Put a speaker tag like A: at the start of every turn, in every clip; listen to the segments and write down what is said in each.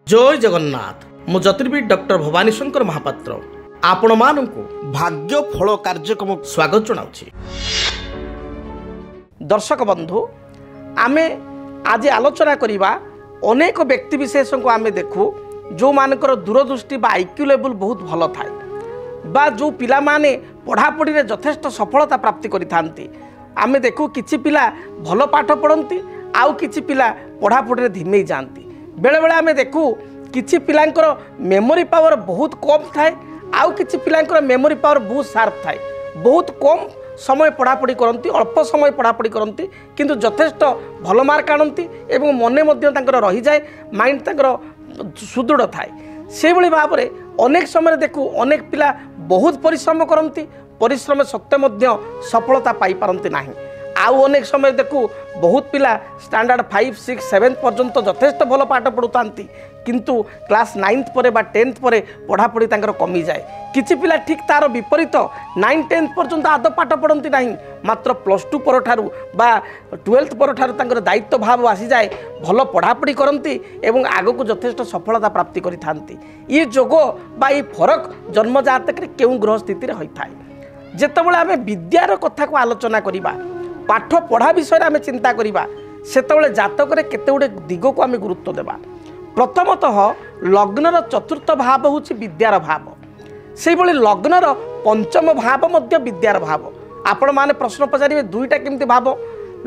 A: जय जगन्नाथ मु ज्योतिर्विद डॉक्टर भवानी शंकर महापात्र आपण मानकु भाग्य फल कार्यक्रम स्वागत जनाउछि। दर्शक बंधु आमे आज आलोचना करिबा अनेक व्यक्ति विशेष को आमे देखु जो मानकर दूरदृष्टि बा आईक्यू लेवल बहुत भल थाए बा जो पिला माने पढ़ापढ़ी रे यथेष्ट सफलता प्राप्ति करिथांती। आमे देखु किछि पिला भल पाठ पढ़ंती आउ किछि पिला पढ़ापढ़ी रे धिमेई जांती। बेले बेले आमे देखु किछि पिलांकर मेमोरी पावर बहुत कम थाए आउ किछि पिलांकर मेमोरी पावर बहुत शार्प थाए। बहुत कम समय पढ़ापढ़ी करती अल्प समय पढ़ापढ़ी करती किंतु यथेष्ट भल मार्क आनती एवं मने मध्य तांकर रही जाए माइंड तांकर सुदृढ़ थाए। से भली भाव में अनेक समय देखु अनेक पिला बहुत परिश्रम करती परिश्रम सत्वे मध्य सफलता पाई पारंती नाही। आउ अनेक समय देखु बहुत पिला स्टैंडर्ड 5, 6, 7 पर्यंत यथेष्ट भल पाठ पढ़ुतांती किंतु क्लास 9th पर बा 10th पर पढ़ापढ़ी तांकर कमी जाए। किछि पिला ठीक तार विपरीत 9, 10th पर्यंत आदौ पाठ पढ़ती नहीं मात्र +2 पर ठारू बा 12th पर ठारू तांकर दायित्व भाव आसी जाए भल पढ़ापढ़ी करती एवं आगक यथेष्ट सफलता प्राप्ति करिथांती। ये जोग बा ये फरक जन्मजातक केउं ग्रह स्थिति होता है। जेतेबेले आमे विद्यार कथा को आलोचना करिबा पाठ पढ़ा विषय आम चिंता करवा सेतबेले जातक केते गुडे दिग को आम गुरुत्व देवा। प्रथमतः लग्नर चतुर्थ भाव हूँ विद्यार भाव से भली लग्नर पंचम भाव मध्य विद्यार भाव। आपण माने प्रश्न पचारे दुईटा केमती भाव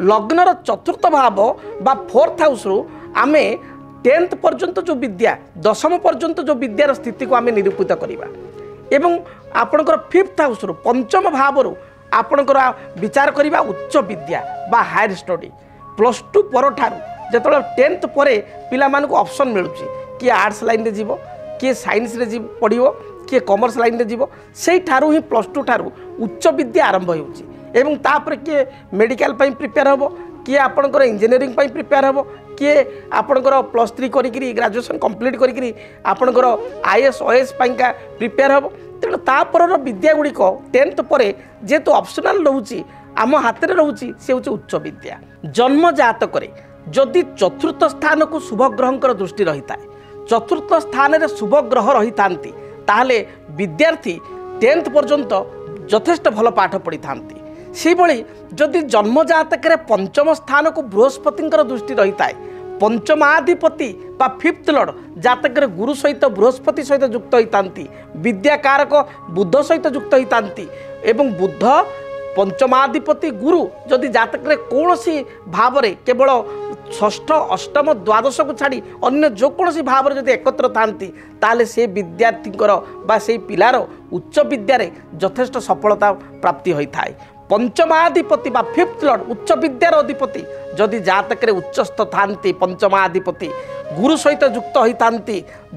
A: लग्नर चतुर्थ भाव बा 4th हाउस रु आमे 10th पर्यंत जो विद्या 10th पर्यंत जो विद्यार स्थिति को आम निरूपित करवा एवं आपणकर 5th हाउस रु पंचम भाव रु आपणकर विचार करवा उच्च विद्या बा हायर स्टडी +2 पर ठारू जेतबेले 10th पर पिला मानक ऑप्शन मिलुची किए आर्ट्स लाइन रे जीवो किए साइंस रे पढ़िबो किए कॉमर्स लाइन रे जीवो सेही ठारू ही +2 ठारू उच्च विद्या आरंभ होउची एवं तापर किए मेडिकल पई प्रिपेयर होबो किए आपणकर इंजीनियरिंग पई प्रिपेयर होबो किए आपणकर +3 करिकरी ग्रेजुएशन कंप्लीट करिकरी आपणकर आईएएस ओएएस पईका प्रिपेयर होबो। तेणु तापर विद्या गुड़िक 10th पर जेहेतु ऑप्शनल रोचे आम हाथ में रोचे से हूँ उच्च विद्या। जन्म जातक जदि चतुर्थ स्थान को शुभ ग्रह दृष्टि रही है चतुर्थ स्थान में शुभ ग्रह रही था विद्यार्थी 10th पर्यंत यथेष्ट भल पाठ पढ़ी था। से भली जदि जन्म जातक पंचम स्थान को बृहस्पति दृष्टि रही है पंचमाधिपति बा 5th लॉर्ड जातक गुरु सहित बृहस्पति सहित युक्त होता विद्याकारक बुध सहित युक्त होता एवं बुध पंचमाधिपति गुरु जदि जातक कौन सी भाव में केवल 6th, 8th, 12th को छाड़ी अन्य जो कौन सी भाव में एकत्र था से विद्यार्थी बा से पिलार उच्च विद्यार यथेष्ट सफलता प्राप्ति होता है। पंचमाधिपति बा 5th लॉर्ड उच्च विद्यार अधिपति जदि जातक उच्चस्थ थांती पंचमाधिपति गुरु सहित युक्त होता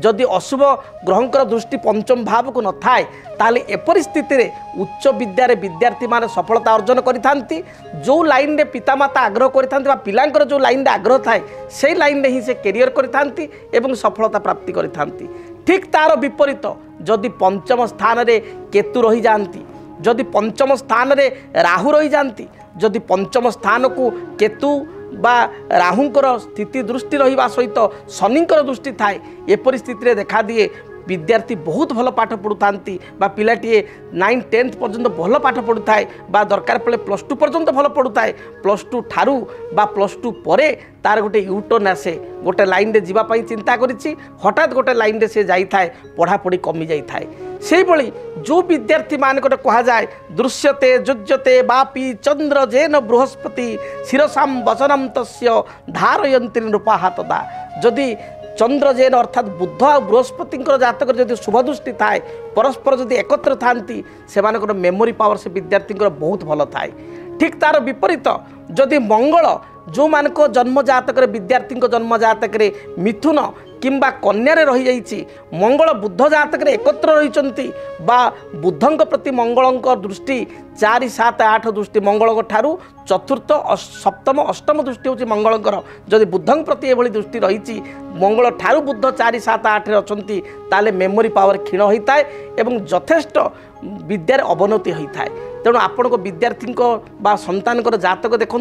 A: जदि अशुभ ग्रहंकर दृष्टि पंचम भाव को न थाए ताले एपरि स्थिति रे उच्च विद्यारे विद्यार्थी माने सफलता अर्जन करिथांती। जो लाइन रे पितामाता आग्रह करिथांती बा पिलांकर जो लाइन रे आग्रह थाए से लाइन रे ही से कैरियर करिथांती एवं सफलता प्राप्ति करिथांती। ठीक तार विपरीत जदि पंचम स्थान रे केतु रही जांती जदि पंचम स्थान रे राहु रही जाती जदि पंचम स्थान को केतु बा राहुंकर स्थिति दृष्टि रहिबा सहित शनिंकर दृष्टि थाए ए परिस्थिति रे देखा दिए विद्यार्थी बहुत भल पाठ पढ़ुतांती बा पिलाटीए 9, 10th पर्यंत भल पाठ पढ़ुताए बा दरकार पड़े +2 पर्यंत भल पढ़ुताए +2 ठारू बा +2 परे तार गोटे यूटर्न आसे गोटे लाइन रे जीवा पई चिंता करिछि हठात गोटे लाइन रे से जाई थाए पढ़ापढ़ी कमी जाई थाए। से भली जो विद्यार्थी मान कहा जाए दृश्यते जुज्यते बापी चंद्र जेन बृहस्पति शिरसाम वचनम तस्य धारयन्ति नृपाः तदा जदि चंद्र जेन अर्थात बुध और बृहस्पति जातक जदि शुभ दृष्टि थाए परस्पर जदि एकत्र थांती से मेमोरी पावर से विद्यार्थी बहुत भल थाए। ठीक तार विपरीत जदि मंगल जो मानक जन्म जातक विद्यार्थी जन्म जातक मिथुन किंबा कन्या रही जाइछि मंगल बुध जातक एकत्र रही बा बुधंक प्रति मंगल दृष्टि 4, 7, 8 दृष्टि मंगल ठारू 4th, 7th, 8th दृष्टि होची मंगलकर जदि बुधंक प्रति एभली दृष्टि रही मंगल ठारू बुध 4, 7, 8 रे अछंती ताले मेमोरी पावर क्षीण होता है एवं यथेष्ट विद्यार अवनति होता है। तेणु आपण विद्यार्थी बा संतान जातक देखु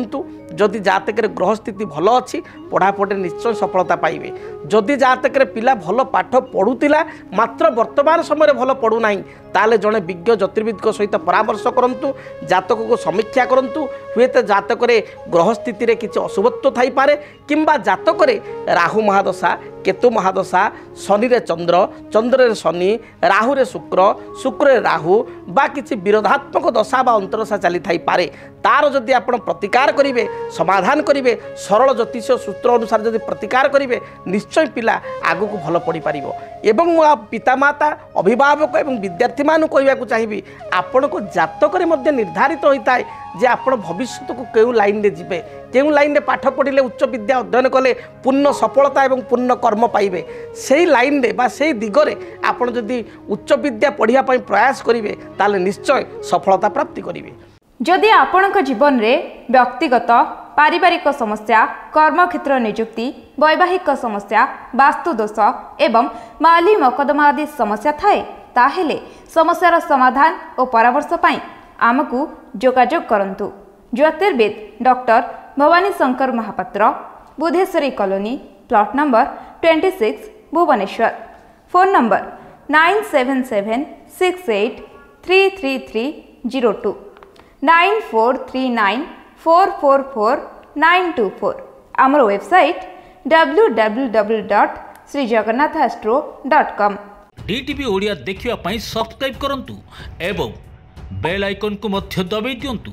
A: जदि जातक ग्रह स्थिति भल अच्छी पढ़ापढ़ी निश्चय सफलता पाइबे। जदि जातक पिला भल पाठ पढ़ुला मात्र वर्तमान समय भल पढ़ुना ताले जड़े विज्ञ ज्योतिर्विद सहित परामर्श करूँ, जातक को समीक्षा करूँ। हुए तो जातक ग्रह स्थिति किसी अशुभत्व थाईपे किंबा जातक राहु महादशा, केतु महादशा, शनि रे चंद्र, चंद्र रे शनि, राहु रे शुक्र, शुक्र रे राहु बा किसी विरोधात्मक दशा बा अंतरदशा चली थाईपे। तार जदि आप प्रतिकार करेंगे, समाधान करेंगे, सरल ज्योतिष सूत्र अनुसार जदि प्रतिकार करेंगे, निश्चय पिला आगु को भल पढ़ी पार। एवं पितामाता, अभिभावक एवं विद्यार्थी मान कहवाक चाहिए आपण को जातक निर्धारित होता है जे आपण भविष्य को क्यों लाइन में जीवे, क्यों लाइन में पाठ पढ़ले उच्च विद्या अध्ययन कले पूर्ण सफलता एवं पूर्ण कर्म पाइबे। से लाइन में बा से दिगरे आपण जदि उच्च विद्या पढ़िया प्रयास करेंगे ताले निश्चय सफलता प्राप्ति करेंगे।
B: जदि आपणक जीवन में व्यक्तिगत पारिवारिक समस्या, कर्मक्षेत्र नियुक्ति, वैवाहिक समस्या, वास्तुदोष एवं माली मकदमा आदि समस्या थाए ताहेले समस्यार समाधान और परामर्श पाई आमको जोगाजोग करंतु। ज्योतिर्विद doctor Bhavani Shankar Mahapatra, Budheswari colony, plot number 26, Bhubaneswar. Phone number 9776833302 9439444924। आमर वेबसाइट www.srijagannathastro.com।
C: DTV ओडिया देखिवा पई सब्सक्राइब करंतु एवं बेल आइकन को मध्य दबाई दियंतु।